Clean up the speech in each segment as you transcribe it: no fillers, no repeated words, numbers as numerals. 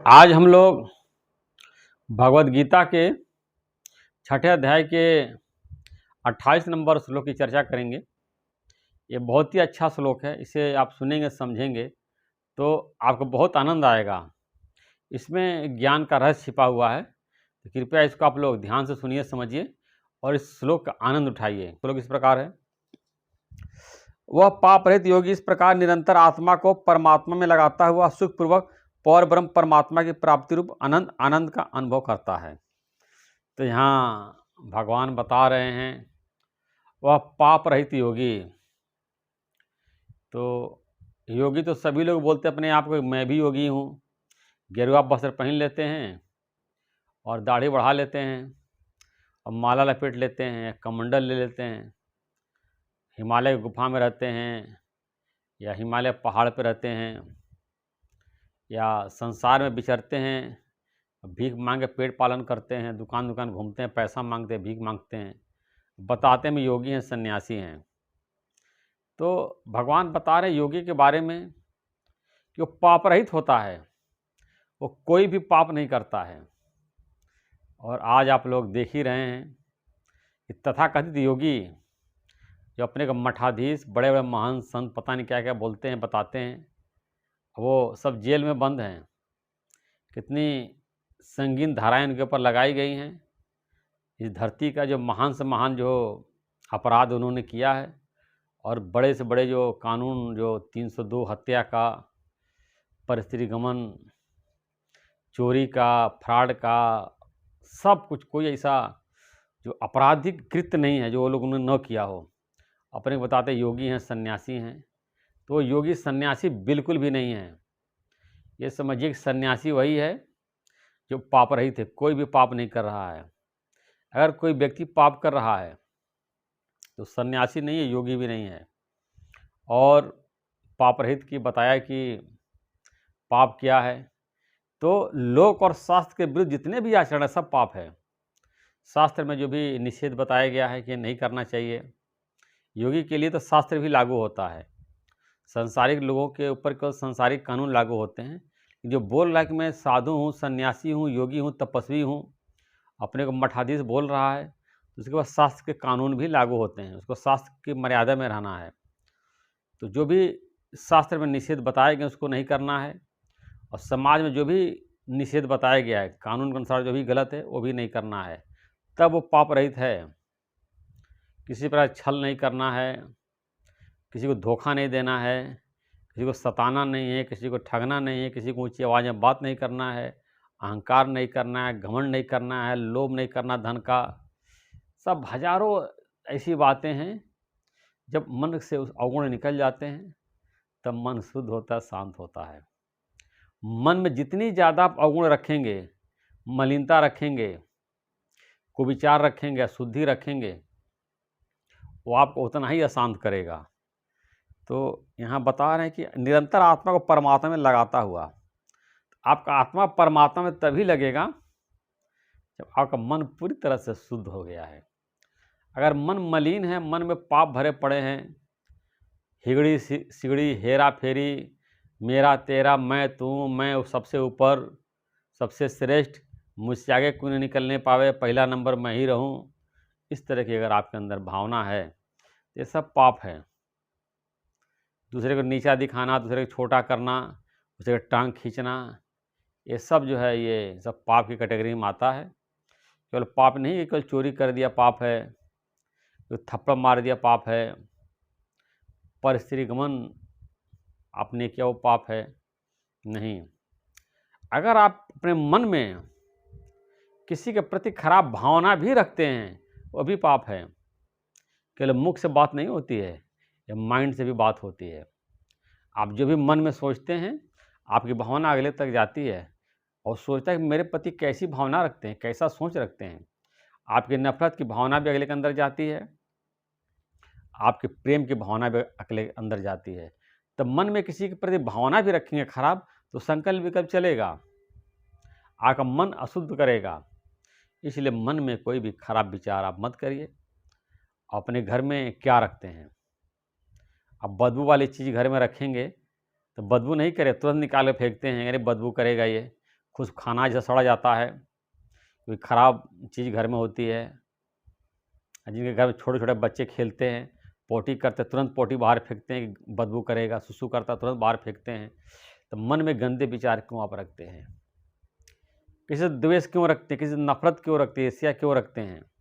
आज हम लोग भगवद गीता के छठे अध्याय के 28 नंबर श्लोक की चर्चा करेंगे। ये बहुत ही अच्छा श्लोक है। इसे आप सुनेंगे, समझेंगे तो आपको बहुत आनंद आएगा। इसमें ज्ञान का रहस्य छिपा हुआ है, तो कृपया इसको आप लोग ध्यान से सुनिए, समझिए और इस श्लोक का आनंद उठाइए। श्लोक इस प्रकार है। वह पाप रहित योगी इस प्रकार निरंतर आत्मा को परमात्मा में लगाता हुआ सुखपूर्वक पौर ब्रह्म परमात्मा की प्राप्ति रूप अनंत आनंद का अनुभव करता है। तो यहाँ भगवान बता रहे हैं वह पाप रहित योगी। तो योगी तो सभी लोग बोलते अपने आप को, मैं भी योगी हूँ। गेरुआ वस्त्र पहन लेते हैं और दाढ़ी बढ़ा लेते हैं और माला लपेट लेते हैं, कमंडल ले लेते हैं, हिमालय की गुफा में रहते हैं या हिमालय पहाड़ पर रहते हैं या संसार में विचरते हैं, भीख मांग के पेट पालन करते हैं, दुकान दुकान घूमते हैं, पैसा मांगते हैं, भीख मांगते हैं, बताते हैं योगी हैं, सन्यासी हैं। तो भगवान बता रहे योगी के बारे में कि वो पाप रहित होता है, वो कोई भी पाप नहीं करता है। और आज आप लोग देख ही रहे हैं कि तथाकथित योगी जो अपने को मठाधीश, बड़े बड़े महान संत, पता नहीं क्या क्या बोलते हैं, बताते हैं, वो सब जेल में बंद हैं। कितनी संगीन धाराएं उनके ऊपर लगाई गई हैं। इस धरती का जो महान से महान जो अपराध उन्होंने किया है और बड़े से बड़े जो कानून, जो 302 हत्या का, परस्त्री गमन, चोरी का, फ्रॉड का, सब कुछ, कोई ऐसा जो आपराधिक कृत्य नहीं है जो वो लोगों ने न किया हो। अपने को बताते योगी हैं, सन्यासी हैं। तो योगी सन्यासी बिल्कुल भी नहीं है। ये समझिए कि सन्यासी वही है जो पाप रहित है, कोई भी पाप नहीं कर रहा है। अगर कोई व्यक्ति पाप कर रहा है तो सन्यासी नहीं है, योगी भी नहीं है। और पाप रहित की बताया कि पाप क्या है। तो लोक और शास्त्र के विरुद्ध जितने भी आचरण है सब पाप है। शास्त्र में जो भी निषेध बताया गया है कि नहीं करना चाहिए, योगी के लिए तो शास्त्र भी लागू होता है। संसारिक लोगों के ऊपर केवल संसारिक कानून लागू होते हैं। जो बोल रहा है कि मैं साधु हूँ, सन्यासी हूँ, योगी हूँ, तपस्वी हूँ, अपने को मठाधीश बोल रहा है, तो उसके बाद शास्त्र के कानून भी लागू होते हैं। उसको शास्त्र की मर्यादा में रहना है। तो जो भी शास्त्र में निषेध बताए गए उसको नहीं करना है, और समाज में जो भी निषेध बताया गया है कानून के अनुसार जो भी गलत है वो भी नहीं करना है, तब वो पाप रहित है। किसी प्रकार छल नहीं करना है, किसी को धोखा नहीं देना है, किसी को सताना नहीं है, किसी को ठगना नहीं है, किसी को ऊंची आवाज़ में बात नहीं करना है, अहंकार नहीं करना है, घमंड नहीं करना है, लोभ नहीं करना धन का। सब हजारों ऐसी बातें हैं। जब मन से उस अवगुण निकल जाते हैं तब मन शुद्ध होता है, शांत होता है। मन में जितनी ज़्यादा आप अवगुण रखेंगे, मलिनता रखेंगे, कुविचार रखेंगे, अशुद्धि रखेंगे, वो आपको उतना ही अशांत करेगा। तो यहाँ बता रहे हैं कि निरंतर आत्मा को परमात्मा में लगाता हुआ। आपका आत्मा परमात्मा में तभी लगेगा जब आपका मन पूरी तरह से शुद्ध हो गया है। अगर मन मलिन है, मन में पाप भरे पड़े हैं, हिगड़ी सिगड़ी, हेरा फेरी, मेरा तेरा, मैं तू, मैं सबसे ऊपर, सबसे श्रेष्ठ, मुझसे आगे कोई नहीं निकलने पावे, पहला नंबर मैं ही रहूं, इस तरह की अगर आपके अंदर भावना है, ये सब पाप है। दूसरे को नीचा दिखाना, दूसरे को छोटा करना, दूसरे को टांग खींचना, ये सब जो है ये सब पाप की कैटेगरी में आता है। केवल पाप नहीं है, केवल चोरी कर दिया पाप है, तो थप्पड़ मार दिया पाप है, पर स्त्री गमन आपने किया वो पाप है नहीं। अगर आप अपने मन में किसी के प्रति खराब भावना भी रखते हैं वो भी पाप है। केवल मुख से बात नहीं होती है, ये माइंड से भी बात होती है। आप जो भी मन में सोचते हैं आपकी भावना अगले तक जाती है और सोचता है कि मेरे प्रति कैसी भावना रखते हैं, कैसा सोच रखते हैं। आपकी नफरत की भावना भी अगले के अंदर जाती है, आपके प्रेम की भावना भी अगले के अंदर जाती है। तब मन में किसी के प्रति भावना भी रखेंगे खराब तो संकल्प विकल्प चलेगा, आपका मन अशुद्ध करेगा। इसलिए मन में कोई भी खराब विचार आप मत करिए। अपने घर में क्या रखते हैं, अब बदबू वाली चीज़ घर में रखेंगे तो बदबू नहीं करे, तुरंत निकाल के फेंकते हैं, अरे बदबू करेगा ये, कुछ खाना जैसा सड़ा जाता है, कोई ख़राब चीज़ घर में होती है, जिनके घर में छोटे-छोटे बच्चे खेलते हैं, पोटी करते तुरंत पोटी बाहर फेंकते हैं कि बदबू करेगा, सुसु करता तुरंत बाहर फेंकते हैं। तो मन में गंदे विचार क्यों आप रखते हैं? किसी से द्वेष क्यों रखते हैं? किसी से नफ़रत क्यों रखते हैं? ईर्ष्या क्यों रखते हैं?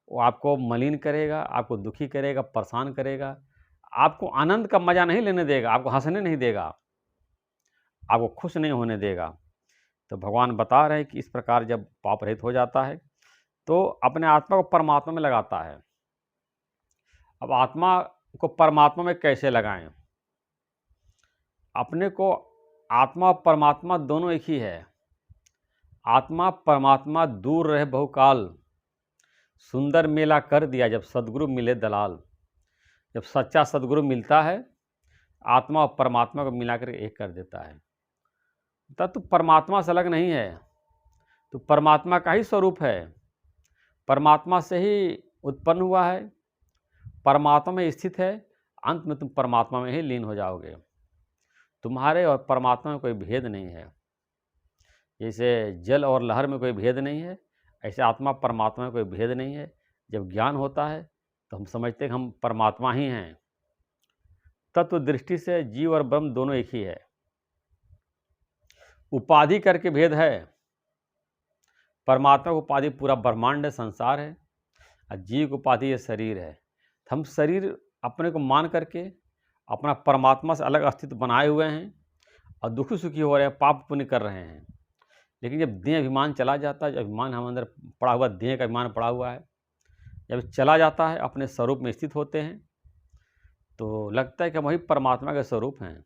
वो आपको मलिन करेगा, आपको दुखी करेगा, परेशान करेगा, आपको आनंद का मज़ा नहीं लेने देगा, आपको हँसने नहीं देगा, आपको खुश नहीं होने देगा। तो भगवान बता रहे हैं कि इस प्रकार जब पाप रहित हो जाता है, तो अपने आत्मा को परमात्मा में लगाता है। अब आत्मा को परमात्मा में कैसे लगाएँ? अपने को आत्मा और परमात्मा दोनों एक ही है। आत्मा परमात्मा दूर रहे बहुकाल, सुंदर मेला कर दिया जब सद्गुरु मिले दलाल। जब सच्चा सद्गुरु मिलता है, आत्मा और परमात्मा को मिलाकर एक कर देता है। तब तो परमात्मा से अलग नहीं है, तो परमात्मा का ही स्वरूप है। परमात्मा से ही उत्पन्न हुआ है, परमात्मा में स्थित है, अंत में तुम परमात्मा में ही लीन हो जाओगे। तुम्हारे और परमात्मा में कोई भेद नहीं है। जैसे जल और लहर में कोई भेद नहीं है, ऐसे आत्मा परमात्मा में कोई भेद नहीं है। जब ज्ञान होता है तो हम समझते हैं कि हम परमात्मा ही हैं। तत्व दृष्टि से जीव और ब्रह्म दोनों एक ही है। उपाधि करके भेद है। परमात्मा की उपाधि पूरा ब्रह्मांड है, संसार है, और जीव की उपाधि ये शरीर है। तो हम शरीर अपने को मान करके अपना परमात्मा से अलग अस्तित्व बनाए हुए हैं और दुखी सुखी हो रहे हैं, पाप पुण्य कर रहे हैं। लेकिन जब देह अभिमान चला जाता है, जब अभिमान हम अंदर पड़ा हुआ, देह का अभिमान पड़ा हुआ है, जब चला जाता है, अपने स्वरूप में स्थित होते हैं, तो लगता है कि हम वही परमात्मा के स्वरूप हैं।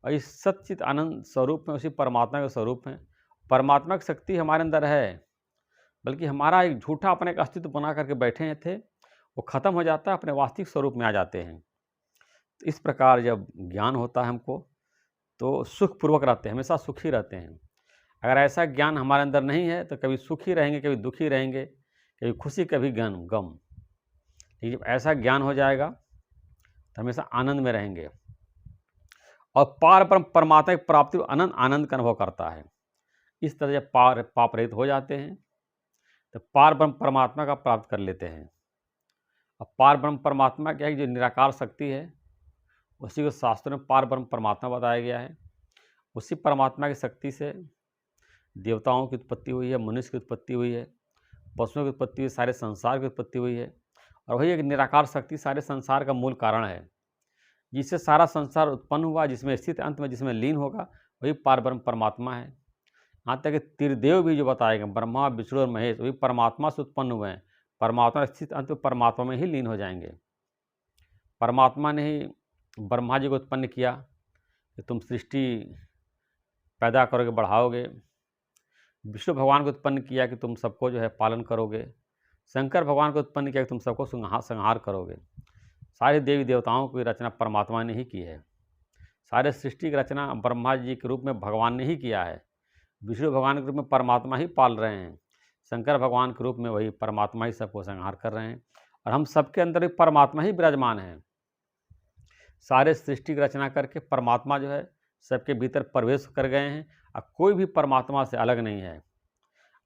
और इस सच्चित आनंद स्वरूप में उसी परमात्मा के स्वरूप हैं। परमात्मा की शक्ति हमारे अंदर है, बल्कि हमारा एक झूठा अपने एक अस्तित्व बना करके बैठे थे, वो ख़त्म हो जाता है, अपने वास्तविक स्वरूप में आ जाते हैं। तो इस प्रकार जब ज्ञान होता है हमको, तो सुखपूर्वक रहते हैं, हमेशा सुखी रहते हैं। अगर ऐसा ज्ञान हमारे अंदर नहीं है तो कभी सुखी रहेंगे, कभी दुखी रहेंगे, कभी खुशी, कभी गम। लेकिन जब ऐसा ज्ञान हो जाएगा तो हमेशा आनंद में रहेंगे और पार ब्रह्म परमात्मा की प्राप्ति आनंद का अनुभव करता है। इस तरह जब पाप रहित हो जाते हैं तो पार ब्रह्म परमात्मा का प्राप्त कर लेते हैं। अब पार ब्रह्म परमात्मा क्या है? जो निराकार शक्ति है, उसी को शास्त्रों में पार ब्रह्म परमात्मा बताया गया है। उसी परमात्मा की शक्ति से देवताओं की उत्पत्ति हुई है, मनुष्य की उत्पत्ति हुई है, पशुओं की उत्पत्ति हुई, सारे संसार की उत्पत्ति हुई है। और वही एक निराकार शक्ति सारे संसार का मूल कारण है, जिससे सारा संसार उत्पन्न हुआ, जिसमें स्थित, अंत में जिसमें लीन होगा, वही पार ब्रह्म परमात्मा है। यहाँ तक कि त्रिदेव भी जो बताए गए, ब्रह्मा, विष्णु और महेश, वही परमात्मा से उत्पन्न हुए हैं। परमात्मा स्थित, अंत में परमात्मा में ही लीन हो जाएंगे। परमात्मा ने ही ब्रह्मा जी को उत्पन्न किया कि तुम सृष्टि पैदा करोगे, बढ़ाओगे। विष्णु भगवान को उत्पन्न किया कि तुम सबको जो है पालन करोगे। शंकर भगवान को उत्पन्न किया कि तुम सबको संहार करोगे। सारे देवी देवताओं की रचना परमात्मा ने ही की है। सारे सृष्टि की रचना ब्रह्मा जी के रूप में भगवान ने ही किया है। विष्णु भगवान के रूप में परमात्मा ही पाल रहे हैं। शंकर भगवान के रूप में वही परमात्मा ही सबको संहार कर रहे हैं। और हम सबके अंदर भी परमात्मा ही विराजमान है। सारे सृष्टि की रचना करके परमात्मा जो है सबके भीतर प्रवेश कर गए हैं और कोई भी परमात्मा से अलग नहीं है।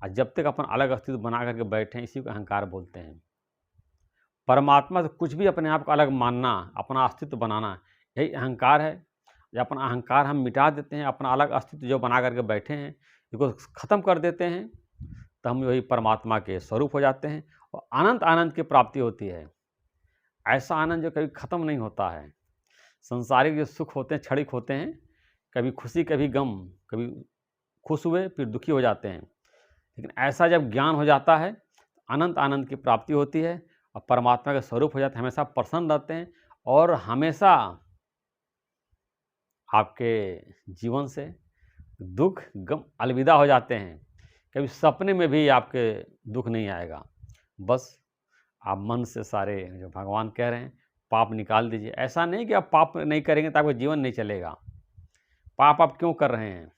और जब तक अपन अलग अस्तित्व बना करके बैठे हैं, इसी को अहंकार बोलते हैं। परमात्मा से कुछ भी अपने आप को अलग मानना, अपना अस्तित्व बनाना, यही अहंकार है। जब अपना अहंकार हम मिटा देते हैं, अपना अलग अस्तित्व जो बना करके बैठे हैं, इसको ख़त्म कर देते हैं, तो हम वही परमात्मा के स्वरूप हो जाते हैं और आनंद की प्राप्ति होती है। ऐसा आनंद जो कभी ख़त्म नहीं होता है। संसारिक जो सुख होते हैं, क्षणिक होते हैं, कभी खुशी, कभी गम, कभी खुश हुए फिर दुखी हो जाते हैं। लेकिन ऐसा जब ज्ञान हो जाता है, आनंद की प्राप्ति होती है और परमात्मा के स्वरूप हो जाते हैं, हमेशा प्रसन्न रहते हैं और हमेशा आपके जीवन से दुख गम अलविदा हो जाते हैं। कभी सपने में भी आपके दुख नहीं आएगा। बस आप मन से सारे जो भगवान कह रहे हैं पाप निकाल दीजिए। ऐसा नहीं कि आप पाप नहीं करेंगे तो आपका जीवन नहीं चलेगा। पाप आप क्यों कर रहे हैं?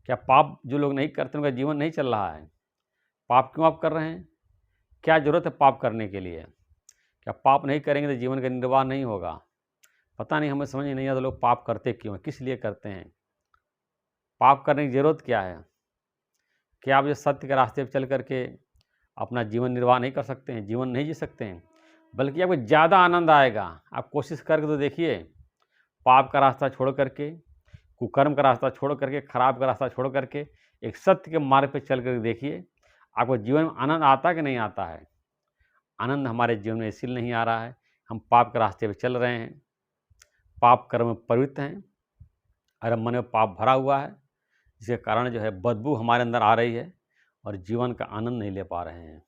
क्या पाप जो लोग नहीं करते उनका जीवन नहीं चल रहा है? पाप क्यों आप कर रहे हैं? क्या ज़रूरत है पाप करने के लिए? क्या पाप नहीं करेंगे तो जीवन का निर्वाह नहीं होगा? पता नहीं, हमें समझ नहीं आता लोग पाप करते क्यों हैं, किस लिए करते हैं। पाप करने की ज़रूरत क्या है? क्या आप जो सत्य के रास्ते पर चल कर के अपना जीवन निर्वाह नहीं कर सकते हैं, जीवन नहीं जी सकते हैं? बल्कि आपको ज़्यादा आनंद आएगा। आप कोशिश करके तो देखिए, पाप का रास्ता छोड़ कर के, कुकर्म का रास्ता छोड़ कर के, खराब का रास्ता छोड़ कर के एक सत्य के मार्ग पे चल कर के देखिए, आपको जीवन में आनंद आता है कि नहीं आता है? आनंद हमारे जीवन में इसलिए नहीं आ रहा है, हम पाप के रास्ते पे चल रहे हैं, पाप कर्म में प्रवृत्त हैं और मन में पाप भरा हुआ है, जिसके कारण जो है बदबू हमारे अंदर आ रही है और जीवन का आनंद नहीं ले पा रहे हैं।